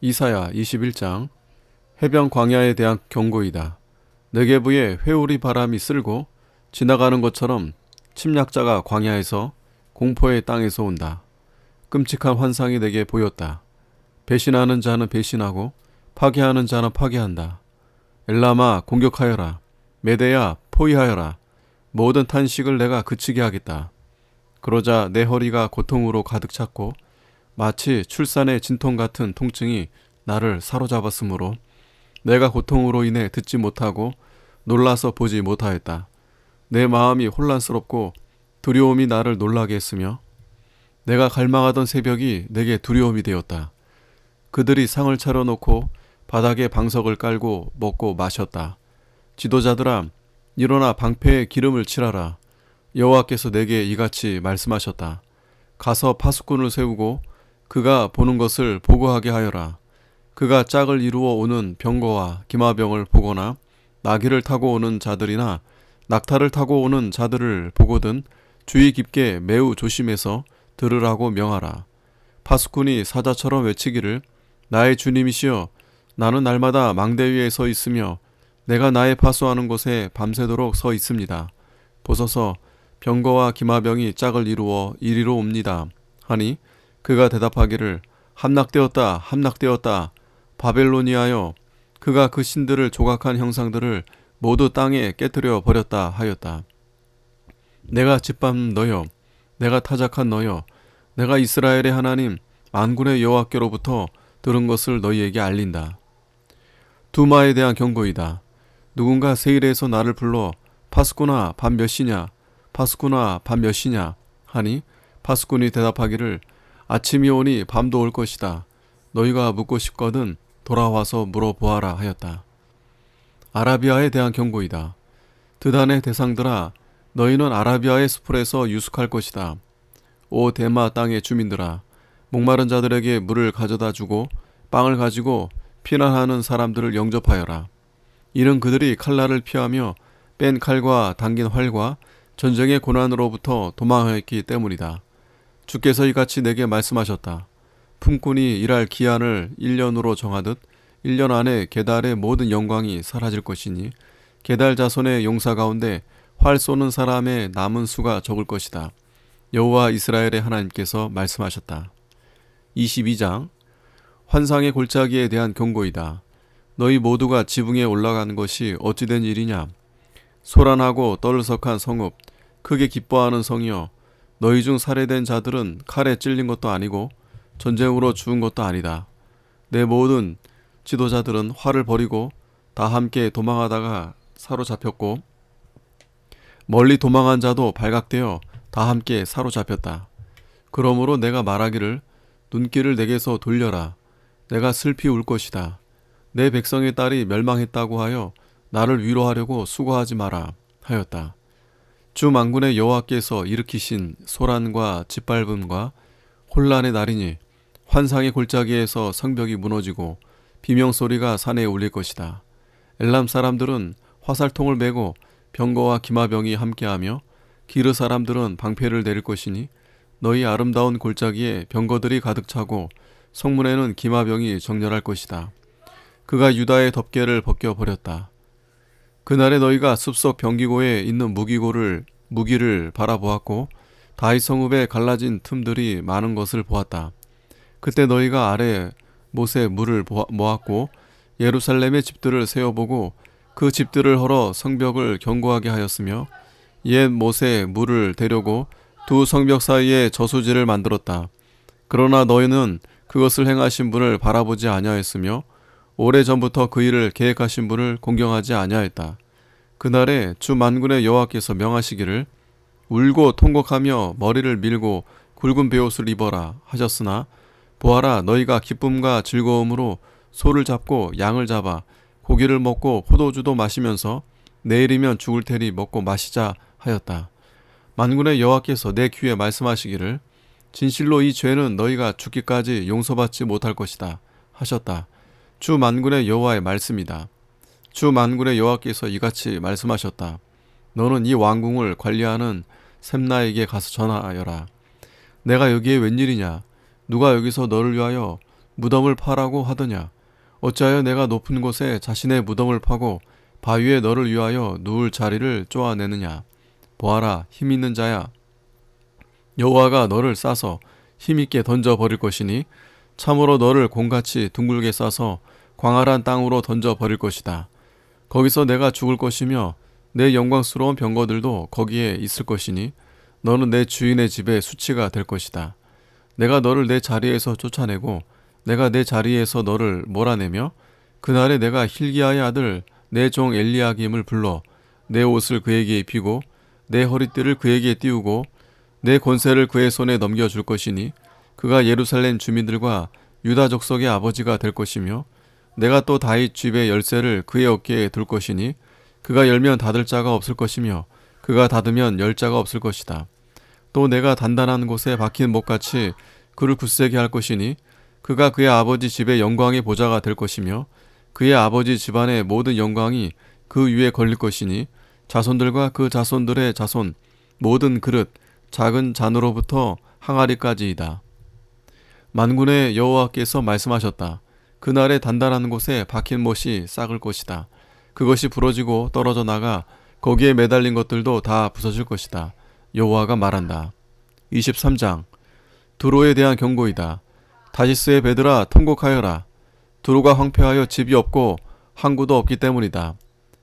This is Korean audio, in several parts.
이사야 21장 해변 광야에 대한 경고이다. 네게부에 회오리 바람이 쓸고 지나가는 것처럼 침략자가 광야에서 공포의 땅에서 온다. 끔찍한 환상이 내게 보였다. 배신하는 자는 배신하고 파괴하는 자는 파괴한다. 엘라마 공격하여라. 메대야 포위하여라. 모든 탄식을 내가 그치게 하겠다. 그러자 내 허리가 고통으로 가득 찼고 마치 출산의 진통 같은 통증이 나를 사로잡았으므로 내가 고통으로 인해 듣지 못하고 놀라서 보지 못하였다. 내 마음이 혼란스럽고 두려움이 나를 놀라게 했으며 내가 갈망하던 새벽이 내게 두려움이 되었다. 그들이 상을 차려놓고 바닥에 방석을 깔고 먹고 마셨다. 지도자들아, 일어나 방패에 기름을 칠하라. 여호와께서 내게 이같이 말씀하셨다. 가서 파수꾼을 세우고 그가 보는 것을 보고하게 하여라. 그가 짝을 이루어 오는 병거와 기마병을 보거나 나귀를 타고 오는 자들이나 낙타를 타고 오는 자들을 보거든 주의 깊게 매우 조심해서 들으라고 명하라. 파수꾼이 사자처럼 외치기를 나의 주님이시여, 나는 날마다 망대 위에 서 있으며 내가 나의 파수하는 곳에 밤새도록 서 있습니다. 보소서, 병거와 기마병이 짝을 이루어 이리로 옵니다. 하니 그가 대답하기를 함락되었다, 함락되었다. 바벨로니아여, 그가 그 신들을 조각한 형상들을 모두 땅에 깨뜨려 버렸다 하였다. 내가 짓밟은 너여, 내가 타작한 너여, 내가 이스라엘의 하나님 만군의 여호와께로부터 들은 것을 너희에게 알린다. 두마에 대한 경고이다. 누군가 세일에서 나를 불러 파수꾼아 밤 몇 시냐, 파수꾼아 밤 몇 시냐 하니 파수꾼이 대답하기를 아침이 오니 밤도 올 것이다. 너희가 묻고 싶거든 돌아와서 물어보아라 하였다. 아라비아에 대한 경고이다. 드단의 대상들아, 너희는 아라비아의 수풀에서 유숙할 것이다. 오 대마 땅의 주민들아, 목마른 자들에게 물을 가져다 주고 빵을 가지고 피난하는 사람들을 영접하여라. 이는 그들이 칼날을 피하며 뺀 칼과 당긴 활과 전쟁의 고난으로부터 도망하였기 때문이다. 주께서 이같이 내게 말씀하셨다. 품꾼이 일할 기한을 1년으로 정하듯 1년 안에 게달의 모든 영광이 사라질 것이니 게달 자손의 용사 가운데 활 쏘는 사람의 남은 수가 적을 것이다. 여호와 이스라엘의 하나님께서 말씀하셨다. 22장 환상의 골짜기에 대한 경고이다. 너희 모두가 지붕에 올라가는 것이 어찌된 일이냐. 소란하고 떠들썩한 성읍, 크게 기뻐하는 성이여, 너희 중 살해된 자들은 칼에 찔린 것도 아니고 전쟁으로 죽은 것도 아니다. 내 모든 지도자들은 활을 버리고 다 함께 도망하다가 사로잡혔고 멀리 도망한 자도 발각되어 다 함께 사로잡혔다. 그러므로 내가 말하기를 눈길을 내게서 돌려라. 내가 슬피 울 것이다. 내 백성의 딸이 멸망했다고 하여 나를 위로하려고 수고하지 마라 하였다. 주 만군의 여호와께서 일으키신 소란과 짓밟음과 혼란의 날이니 환상의 골짜기에서 성벽이 무너지고 비명소리가 산에 울릴 것이다. 엘람 사람들은 화살통을 메고 병거와 기마병이 함께하며 기르 사람들은 방패를 내릴 것이니 너희 아름다운 골짜기에 병거들이 가득 차고 성문에는 기마병이 정렬할 것이다. 그가 유다의 덮개를 벗겨버렸다. 그날에 너희가 숲속 병기고에 있는 무기를 바라보았고 다윗 성읍에 갈라진 틈들이 많은 것을 보았다. 그때 너희가 아래 못에 물을 모았고 예루살렘의 집들을 세어보고 그 집들을 헐어 성벽을 견고하게 하였으며 옛 못에 물을 대려고 두 성벽 사이에 저수지를 만들었다. 그러나 너희는 그것을 행하신 분을 바라보지 아니하였으며 오래전부터 그 일을 계획하신 분을 공경하지 아니하였다. 그날에 주 만군의 여호와께서 명하시기를 울고 통곡하며 머리를 밀고 굵은 베옷을 입어라 하셨으나 보아라, 너희가 기쁨과 즐거움으로 소를 잡고 양을 잡아 고기를 먹고 포도주도 마시면서 내일이면 죽을 테니 먹고 마시자 하였다. 만군의 여호와께서 내 귀에 말씀하시기를 진실로 이 죄는 너희가 죽기까지 용서받지 못할 것이다 하셨다. 주 만군의 여호와의 말씀이다. 주 만군의 여호와께서 이같이 말씀하셨다. 너는 이 왕궁을 관리하는 셈나에게 가서 전하여라. 내가 여기에 웬일이냐? 누가 여기서 너를 위하여 무덤을 파라고 하더냐? 어찌하여 내가 높은 곳에 자신의 무덤을 파고 바위에 너를 위하여 누울 자리를 쪼아내느냐? 보아라, 힘 있는 자야. 여호와가 너를 싸서 힘있게 던져버릴 것이니 참으로 너를 공같이 둥글게 싸서 광활한 땅으로 던져버릴 것이다. 거기서 내가 죽을 것이며 내 영광스러운 병거들도 거기에 있을 것이니 너는 내 주인의 집에 수치가 될 것이다. 내가 너를 내 자리에서 쫓아내고 내가 내 자리에서 너를 몰아내며 그날에 내가 hil기야의 아들 내 종 엘리야김을 불러 내 옷을 그에게 입히고 내 허리띠를 그에게 띄우고 내 권세를 그의 손에 넘겨줄 것이니 그가 예루살렘 주민들과 유다 족속의 아버지가 될 것이며 내가 또 다윗 집의 열쇠를 그의 어깨에 둘 것이니 그가 열면 닫을 자가 없을 것이며 그가 닫으면 열 자가 없을 것이다. 또 내가 단단한 곳에 박힌 목같이 그를 굳세게 할 것이니 그가 그의 아버지 집의 영광의 보좌가 될 것이며 그의 아버지 집안의 모든 영광이 그 위에 걸릴 것이니 자손들과 그 자손들의 자손 모든 그릇 작은 잔으로부터 항아리까지이다. 만군의 여호와께서 말씀하셨다. 그날에 단단한 곳에 박힌 못이 싹을 것이다. 그것이 부러지고 떨어져 나가 거기에 매달린 것들도 다 부서질 것이다. 여호와가 말한다. 23장 두로에 대한 경고이다. 다시스의 배들아 통곡하여라. 두로가 황폐하여 집이 없고 항구도 없기 때문이다.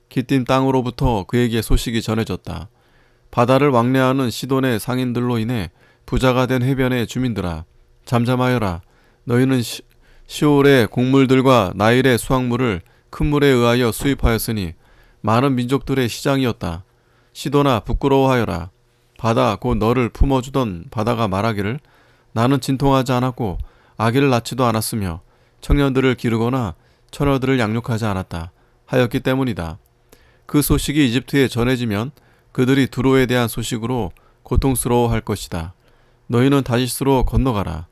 기띔 땅으로부터 그에게 소식이 전해졌다. 바다를 왕래하는 시돈의 상인들로 인해 부자가 된 해변의 주민들아 잠잠하여라. 너희는 시올의 곡물들과 나일의 수확물을 큰 물에 의하여 수입하였으니 많은 민족들의 시장이었다. 시돈아 부끄러워하여라. 바다 곧 너를 품어주던 바다가 말하기를 나는 진통하지 않았고 아기를 낳지도 않았으며 청년들을 기르거나 처녀들을 양육하지 않았다 하였기 때문이다. 그 소식이 이집트에 전해지면 그들이 두로에 대한 소식으로 고통스러워할 것이다. 너희는 다시스로 건너가라.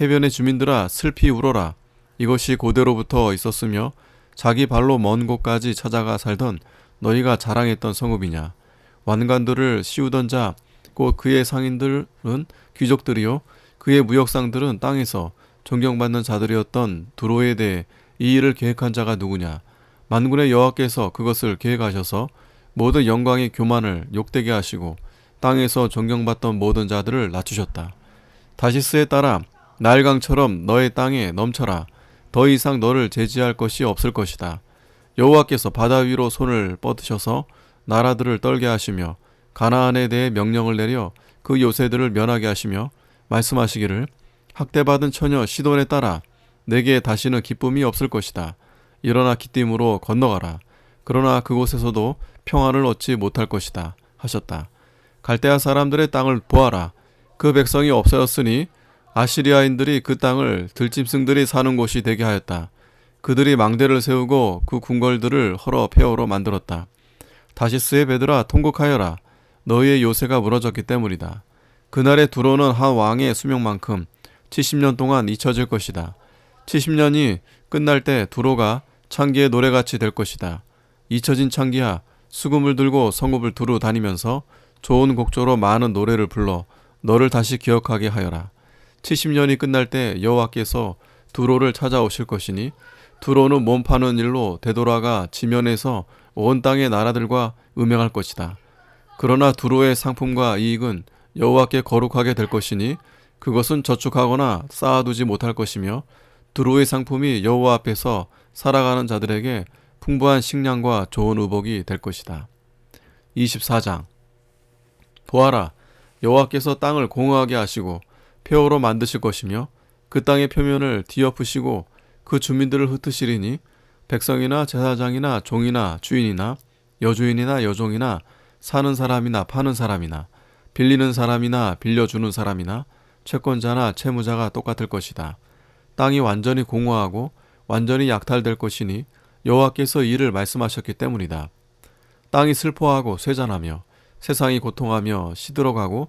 해변의 주민들아 슬피 울어라. 이것이 고대로부터 있었으며 자기 발로 먼 곳까지 찾아가 살던 너희가 자랑했던 성읍이냐. 완관들을 씌우던 자 곧 그의 상인들은 귀족들이요 그의 무역상들은 땅에서 존경받는 자들이었던 두로에 대해 이 일을 계획한 자가 누구냐. 만군의 여호와께서 그것을 계획하셔서 모든 영광의 교만을 욕되게 하시고 땅에서 존경받던 모든 자들을 낮추셨다. 다시스에 따라 나일강처럼 너의 땅에 넘쳐라. 더 이상 너를 제지할 것이 없을 것이다. 여호와께서 바다 위로 손을 뻗으셔서 나라들을 떨게 하시며 가나안에 대해 명령을 내려 그 요새들을 면하게 하시며 말씀하시기를 학대받은 처녀 시돈에 따라 내게 다시는 기쁨이 없을 것이다. 일어나 기띔으로 건너가라. 그러나 그곳에서도 평안을 얻지 못할 것이다 하셨다. 갈대아 사람들의 땅을 보아라. 그 백성이 없어졌으니 아시리아인들이 그 땅을 들짐승들이 사는 곳이 되게 하였다. 그들이 망대를 세우고 그 궁궐들을 헐어 폐허로 만들었다. 다시스의 배들아 통곡하여라. 너희의 요새가 무너졌기 때문이다. 그날에 두로는 한 왕의 수명만큼 70년 동안 잊혀질 것이다. 70년이 끝날 때 두로가 창기의 노래같이 될 것이다. 잊혀진 창기야 수금을 들고 성읍을 두루 다니면서 좋은 곡조로 많은 노래를 불러 너를 다시 기억하게 하여라. 70년이 끝날 때 여호와께서 두로를 찾아오실 것이니 두로는 몸 파는 일로 되돌아가 지면에서 온 땅의 나라들과 음행할 것이다. 그러나 두로의 상품과 이익은 여호와께 거룩하게 될 것이니 그것은 저축하거나 쌓아두지 못할 것이며 두로의 상품이 여호와 앞에서 살아가는 자들에게 풍부한 식량과 좋은 의복이 될 것이다. 24장 보아라. 여호와께서 땅을 공허하게 하시고 폐허로 만드실 것이며 그 땅의 표면을 뒤엎으시고 그 주민들을 흩으시리니 백성이나 제사장이나 종이나 주인이나 여주인이나 여종이나 사는 사람이나 파는 사람이나 빌리는 사람이나 빌려주는 사람이나 채권자나 채무자가 똑같을 것이다. 땅이 완전히 공허하고 완전히 약탈될 것이니 여호와께서 이를 말씀하셨기 때문이다. 땅이 슬퍼하고 쇠잔하며 세상이 고통하며 시들어가고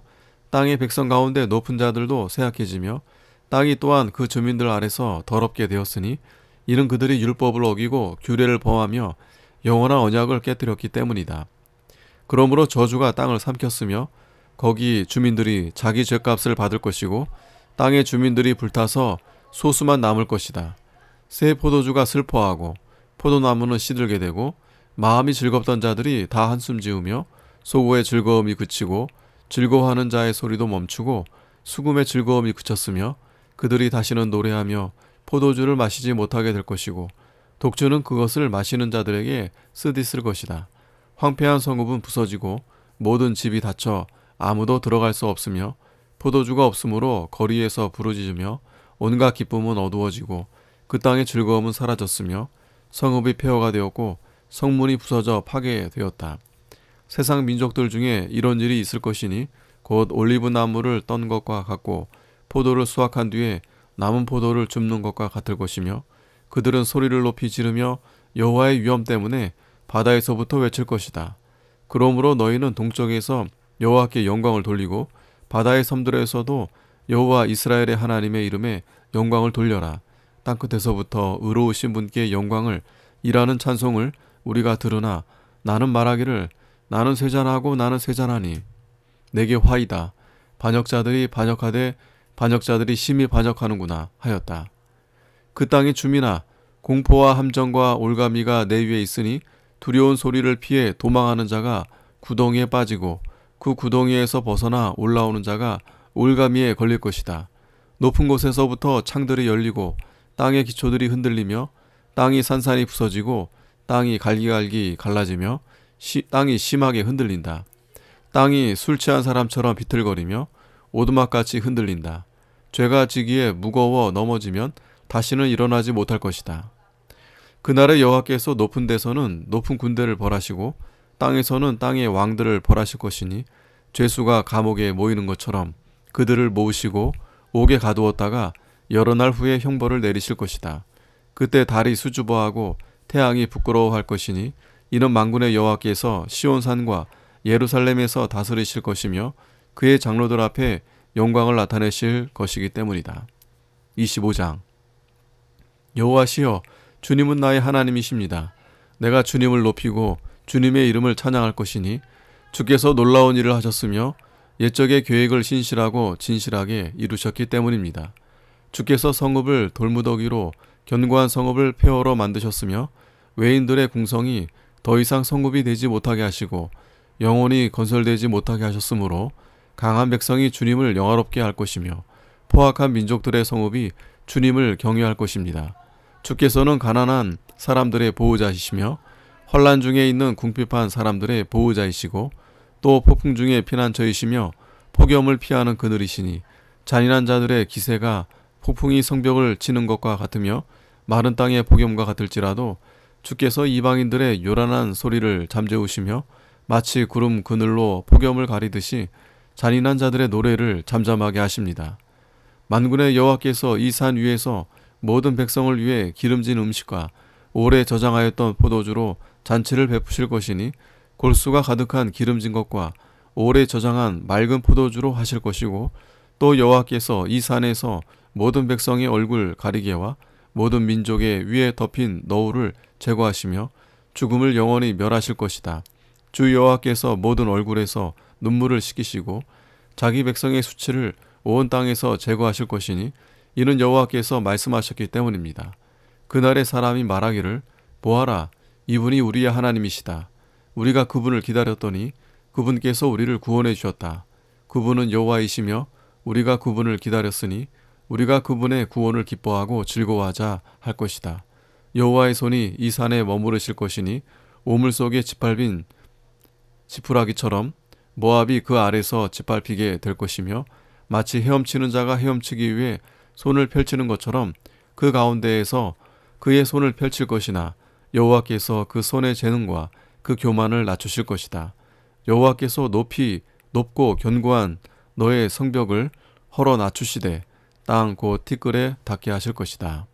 땅의 백성 가운데 높은 자들도 쇠약해지며 땅이 또한 그 주민들 아래서 더럽게 되었으니 이는 그들이 율법을 어기고 규례를 범하며 영원한 언약을 깨뜨렸기 때문이다. 그러므로 저주가 땅을 삼켰으며 거기 주민들이 자기 죗값을 받을 것이고 땅의 주민들이 불타서 소수만 남을 것이다. 새 포도주가 슬퍼하고 포도나무는 시들게 되고 마음이 즐겁던 자들이 다 한숨 지으며 소고의 즐거움이 그치고 즐거워하는 자의 소리도 멈추고 수금의 즐거움이 그쳤으며 그들이 다시는 노래하며 포도주를 마시지 못하게 될 것이고 독주는 그것을 마시는 자들에게 쓰디쓸 것이다. 황폐한 성읍은 부서지고 모든 집이 닫혀 아무도 들어갈 수 없으며 포도주가 없으므로 거리에서 부르짖으며 온갖 기쁨은 어두워지고 그 땅의 즐거움은 사라졌으며 성읍이 폐허가 되었고 성문이 부서져 파괴되었다. 세상 민족들 중에 이런 일이 있을 것이니 곧 올리브 나무를 떤 것과 같고 포도를 수확한 뒤에 남은 포도를 줍는 것과 같을 것이며 그들은 소리를 높이 지르며 여호와의 위엄 때문에 바다에서부터 외칠 것이다. 그러므로 너희는 동쪽에서 여호와께 영광을 돌리고 바다의 섬들에서도 여호와 이스라엘의 하나님의 이름에 영광을 돌려라. 땅끝에서부터 의로우신 분께 영광을 일하는 찬송을 우리가 들으나 나는 말하기를 나는 쇠잔하고 나는 쇠잔하니 내게 화이다. 반역자들이 반역하되 반역자들이 심히 반역하는구나 하였다. 그 땅의 주민아 공포와 함정과 올가미가 내 위에 있으니 두려운 소리를 피해 도망하는 자가 구덩이에 빠지고 그 구덩이에서 벗어나 올라오는 자가 올가미에 걸릴 것이다. 높은 곳에서부터 창들이 열리고 땅의 기초들이 흔들리며 땅이 산산이 부서지고 땅이 갈기갈기 갈라지며 땅이 심하게 흔들린다. 땅이 술 취한 사람처럼 비틀거리며 오두막같이 흔들린다. 죄가 지기에 무거워 넘어지면 다시는 일어나지 못할 것이다. 그날의 여호와께서 높은 데서는 높은 군대를 벌하시고 땅에서는 땅의 왕들을 벌하실 것이니 죄수가 감옥에 모이는 것처럼 그들을 모으시고 옥에 가두었다가 여러 날 후에 형벌을 내리실 것이다. 그때 달이 수줍어하고 태양이 부끄러워할 것이니 이는 만군의 여호와께서 시온산과 예루살렘에서 다스리실 것이며 그의 장로들 앞에 영광을 나타내실 것이기 때문이다. 25장 여호와시여 주님은 나의 하나님이십니다. 내가 주님을 높이고 주님의 이름을 찬양할 것이니 주께서 놀라운 일을 하셨으며 옛적의 계획을 신실하고 진실하게 이루셨기 때문입니다. 주께서 성읍을 돌무더기로 견고한 성읍을 폐허로 만드셨으며 외인들의 궁성이 더 이상 성읍이 되지 못하게 하시고 영원히 건설되지 못하게 하셨으므로 강한 백성이 주님을 영화롭게 할 것이며 포악한 민족들의 성읍이 주님을 경외할 것입니다. 주께서는 가난한 사람들의 보호자이시며 환난 중에 있는 궁핍한 사람들의 보호자이시고 또 폭풍 중에 피난처이시며 폭염을 피하는 그늘이시니 잔인한 자들의 기세가 폭풍이 성벽을 치는 것과 같으며 마른 땅의 폭염과 같을지라도 주께서 이방인들의 요란한 소리를 잠재우시며 마치 구름 그늘로 폭염을 가리듯이 잔인한 자들의 노래를 잠잠하게 하십니다. 만군의 여호와께서 이 산 위에서 모든 백성을 위해 기름진 음식과 오래 저장하였던 포도주로 잔치를 베푸실 것이니 골수가 가득한 기름진 것과 오래 저장한 맑은 포도주로 하실 것이고 또 여호와께서 이 산에서 모든 백성의 얼굴 가리개와 모든 민족의 위에 덮인 너울을 제거하시며 죽음을 영원히 멸하실 것이다. 주 여호와께서 모든 얼굴에서 눈물을 씻기시고 자기 백성의 수치를 온 땅에서 제거하실 것이니 이는 여호와께서 말씀하셨기 때문입니다. 그날의 사람이 말하기를 보아라 이분이 우리의 하나님이시다. 우리가 그분을 기다렸더니 그분께서 우리를 구원해 주셨다. 그분은 여호와이시며 우리가 그분을 기다렸으니 우리가 그분의 구원을 기뻐하고 즐거워하자 할 것이다. 여호와의 손이 이 산에 머무르실 것이니 오물 속에 짓밟힌 지푸라기처럼 모압이 그 아래서 짓밟히게 될 것이며 마치 헤엄치는 자가 헤엄치기 위해 손을 펼치는 것처럼 그 가운데에서 그의 손을 펼칠 것이나 여호와께서 그 손의 재능과 그 교만을 낮추실 것이다. 여호와께서 높고 견고한 너의 성벽을 헐어 낮추시되 땅 곧 티끌에 닿게 하실 것이다.